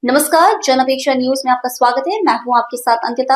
नमस्कार, जनअपेक्षा न्यूज में आपका स्वागत है। मैं हूं आपके साथ अंकिता।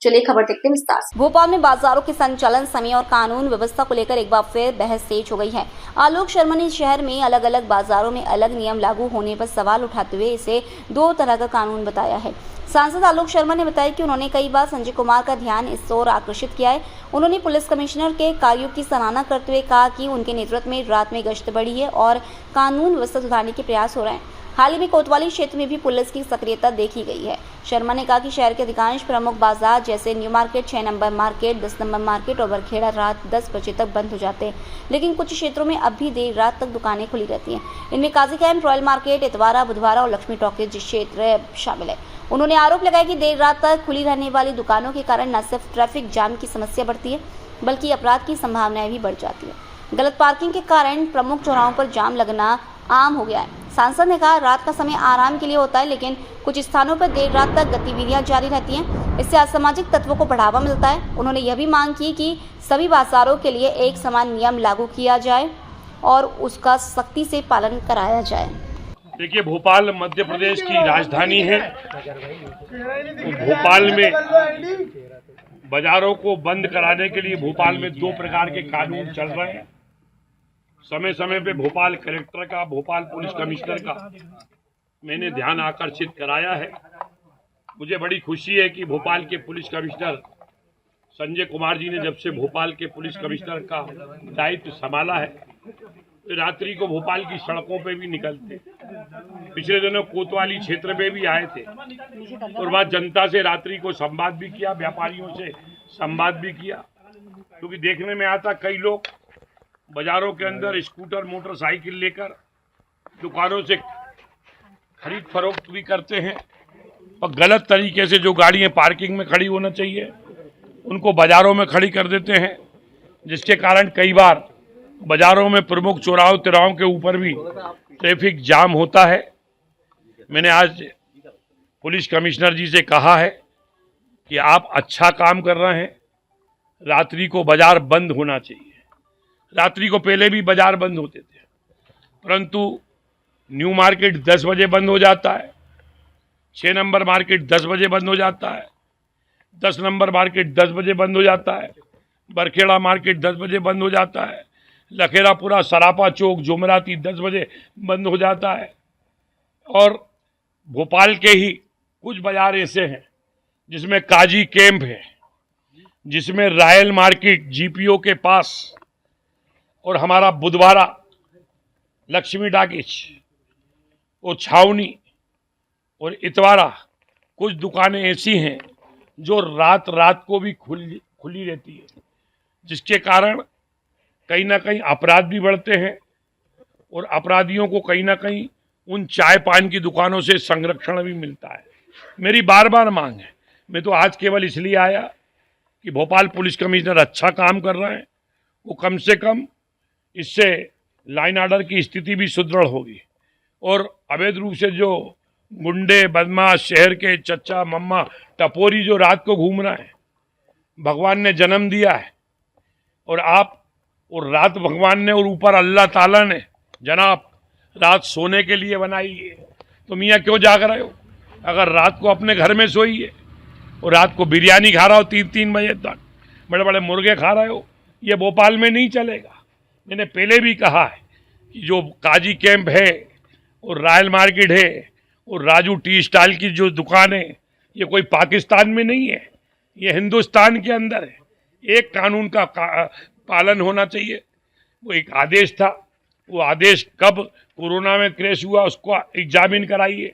चलिए खबर देखते हैं विस्तार से। भोपाल में बाजारों के संचालन समय और कानून व्यवस्था को लेकर एक बार फिर बहस तेज हो गई है। आलोक शर्मा ने शहर में अलग अलग बाजारों में अलग नियम लागू होने पर सवाल उठाते हुए इसे दो तरह का कानून बताया है। सांसद आलोक शर्मा ने बताया कि उन्होंने कई बार संजय कुमार का ध्यान इस ओर आकर्षित किया है। उन्होंने पुलिस कमिश्नर के कार्यों की सराहना करते हुए कहा कि उनके नेतृत्व में रात में गश्त बढ़ी है और कानून व्यवस्था सुधारने के प्रयास हो रहे हैं। हाल ही में कोतवाली क्षेत्र में भी पुलिस की सक्रियता देखी गई है। शर्मा ने कहा कि शहर के अधिकांश प्रमुख बाजार जैसे new market, 6 number market, 10 number market और बरखेड़ा रात 10 बजे तक बंद हो जाते हैं, लेकिन कुछ क्षेत्रों में अब भी देर रात तक दुकानें खुली रहती हैं। इनमें काजी कैंप, रॉयल मार्केट, इतवारा, बुधवारा और लक्ष्मी टॉकीज क्षेत्र शामिल है। उन्होंने आरोप लगाया कि देर रात तक खुली रहने वाली दुकानों के कारण न सिर्फ ट्रैफिक जाम की समस्या बढ़ती है, बल्कि अपराध की संभावनाएं भी बढ़ जाती है। गलत पार्किंग के कारण प्रमुख चौराहों पर जाम लगना आम हो गया है। सांसद ने कहा, रात का समय आराम के लिए होता है, लेकिन कुछ स्थानों पर देर रात तक गतिविधियां जारी रहती हैं। इससे असामाजिक तत्वों को बढ़ावा मिलता है। उन्होंने यह भी मांग की कि सभी बाजारों के लिए एक समान नियम लागू किया जाए और उसका सख्ती से पालन कराया जाए। देखिए, भोपाल मध्य प्रदेश की राजधानी है। तो भोपाल में बाजारों को बंद कराने के लिए भोपाल में दो प्रकार के कानून चल रहे हैं। समय समय पे भोपाल कलेक्टर का, भोपाल पुलिस कमिश्नर का मैंने ध्यान आकर्षित कराया है। मुझे बड़ी खुशी है कि भोपाल के पुलिस कमिश्नर संजय कुमार जी ने जब से भोपाल के पुलिस कमिश्नर का दायित्व संभाला है, तो रात्रि को भोपाल की सड़कों पे भी निकलते। पिछले दिनों कोतवाली क्षेत्र में भी आए थे और वहाँ जनता से रात्रि को संवाद भी किया, व्यापारियों से संवाद भी किया। क्योंकि देखने में आता कई लोग बाजारों के अंदर स्कूटर, मोटरसाइकिल लेकर दुकानों से खरीद फरोख्त भी करते हैं और गलत तरीके से जो गाड़ियां पार्किंग में खड़ी होना चाहिए उनको बाजारों में खड़ी कर देते हैं, जिसके कारण कई बार बाजारों में प्रमुख चौराहों तिराहों के ऊपर भी ट्रैफिक जाम होता है। मैंने आज पुलिस कमिश्नर जी से कहा है कि आप अच्छा काम कर रहे हैं, रात्रि को बाजार बंद होना चाहिए। रात्रि को पहले भी बाजार बंद होते थे, परंतु न्यू मार्केट 10 बजे बंद हो जाता है, 6 नंबर मार्केट 10 बजे बंद हो जाता है, 10 नंबर मार्केट 10 बजे बंद हो जाता है, बरखेड़ा मार्केट 10 बजे बंद हो जाता है, लखेरापुरा, सरापा चौक, जुमराती 10 बजे बंद हो जाता है। और भोपाल के ही कुछ बाजार ऐसे हैं जिसमें काजी कैंप है, जिसमें रॉयल मार्केट जीपीओ के पास और हमारा बुधवारा, लक्ष्मी टॉकीज और छावनी और इतवारा, कुछ दुकानें ऐसी हैं जो रात रात को भी खुली रहती है, जिसके कारण कहीं ना कहीं अपराध भी बढ़ते हैं और अपराधियों को कहीं ना कहीं उन चाय पान की दुकानों से संरक्षण भी मिलता है। मेरी बार बार मांग है, मैं तो आज केवल इसलिए आया कि भोपाल पुलिस कमिश्नर अच्छा काम कर रहे हैं, वो कम से कम इससे लाइन ऑर्डर की स्थिति भी सुदृढ़ होगी और अवैध रूप से जो गुंडे बदमाश, शहर के चच्चा मम्मा टपोरी जो रात को घूम रहे हैं, भगवान ने जन्म दिया है और आप और रात भगवान ने और ऊपर अल्लाह ताला ने जनाब रात सोने के लिए बनाई है, तो मियाँ क्यों जाग रहे हो? अगर रात को अपने घर में सोइए और रात को बिरयानी खा रहे हो 3-3 बजे तक, बड़े बड़े मुर्गे खा रहे हो, ये भोपाल में नहीं चलेगा। मैंने पहले भी कहा है कि जो काजी कैंप है और रॉयल मार्केट है और राजू टी स्टाइल की जो दुकान है, ये कोई पाकिस्तान में नहीं है, ये हिंदुस्तान के अंदर है। एक कानून का पालन होना चाहिए। वो एक आदेश था, वो आदेश कब कोरोना में क्रैश हुआ उसको एग्जामिन कराइए,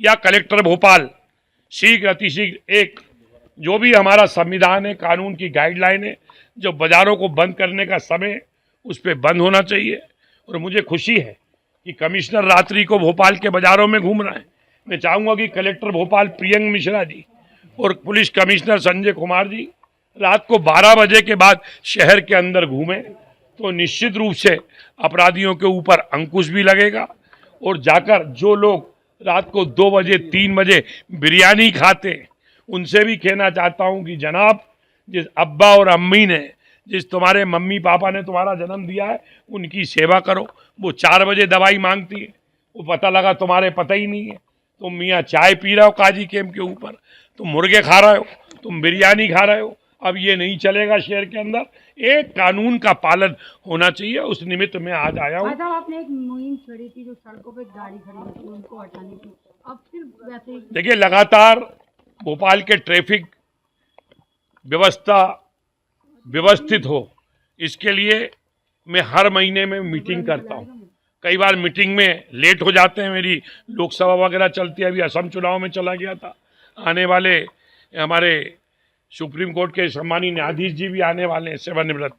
या कलेक्टर भोपाल शीघ्र अतिशीघ्र एक जो भी हमारा संविधान है, कानून की गाइडलाइन है, जो बाजारों को बंद करने का समय उस पर बंद होना चाहिए। और मुझे खुशी है कि कमिश्नर रात्रि को भोपाल के बाजारों में घूम रहे हैं। मैं चाहूँगा कि कलेक्टर भोपाल प्रियंक मिश्रा जी और पुलिस कमिश्नर संजय कुमार जी रात को 12 बजे के बाद शहर के अंदर घूमें, तो निश्चित रूप से अपराधियों के ऊपर अंकुश भी लगेगा और जाकर जो लोग रात को 2 बजे 3 बजे बिरयानी खाते, उनसे भी कहना चाहता हूँ कि जनाब, जिस अब्बा और अम्मी ने, जिस तुम्हारे मम्मी पापा ने तुम्हारा जन्म दिया है, उनकी सेवा करो। वो 4 बजे दवाई मांगती है, वो पता लगा तुम्हारे पता ही नहीं है, तुम मियाँ चाय पी रहे हो काजी कैंप के ऊपर, तुम मुर्गे खा रहे हो, तुम बिरयानी खा रहे हो। अब ये नहीं चलेगा शहर के अंदर। एक कानून का पालन होना चाहिए, उस निमित्त में आज आया हूँ। आपने एक मुहिम छेड़ी थी जो सड़कों पे गाड़ी खड़ी थी उनको हटाने की, अब फिर वैसे ही देखिए, लगातार भोपाल के ट्रैफिक व्यवस्था व्यवस्थित हो, इसके लिए मैं हर महीने में मीटिंग करता हूँ। कई बार मीटिंग में लेट हो जाते हैं, मेरी लोकसभा वगैरह चलती है, अभी असम चुनाव में चला गया था। आने वाले हमारे सुप्रीम कोर्ट के सम्मानीय न्यायाधीश जी भी आने वाले हैं सेवानिवृत्त,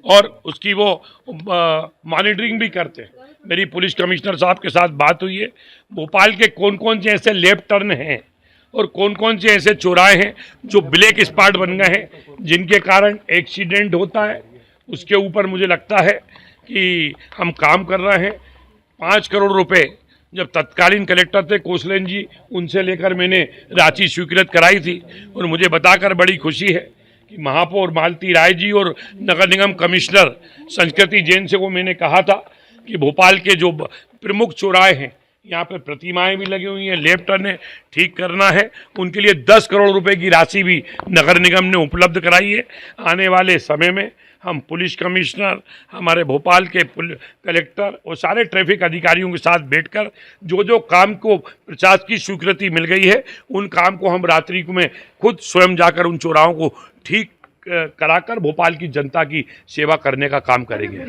और उसकी वो मॉनिटरिंग भी करते हैं। मेरी पुलिस कमिश्नर साहब के साथ बात हुई है। भोपाल के कौन कौन से ऐसे लेफ्ट टर्न हैं और कौन कौन से ऐसे चौराहे हैं जो ब्लैक स्पॉट बन गए हैं, जिनके कारण एक्सीडेंट होता है, उसके ऊपर मुझे लगता है कि हम काम कर रहे हैं। 5 करोड़ रुपए जब तत्कालीन कलेक्टर थे कोसलेन जी, उनसे लेकर मैंने राशि स्वीकृत कराई थी, और मुझे बताकर बड़ी खुशी है कि महापौर मालती राय जी और नगर निगम कमिश्नर संस्कृति जैन से वो मैंने कहा था कि भोपाल के जो प्रमुख चौराहे हैं, यहाँ पे प्रतिमाएं भी लगी हुई हैं, लेफ्ट टर्न ठीक करना है, उनके लिए 10 करोड़ रुपए की राशि भी नगर निगम ने उपलब्ध कराई है। आने वाले समय में हम पुलिस कमिश्नर, हमारे भोपाल के कलेक्टर और सारे ट्रैफिक अधिकारियों के साथ बैठकर जो जो काम को प्रशासन की स्वीकृति मिल गई है, उन काम को हम रात्रि में खुद स्वयं जाकर उन चौराहों को ठीक कराकर भोपाल की जनता की सेवा करने का काम करेंगे।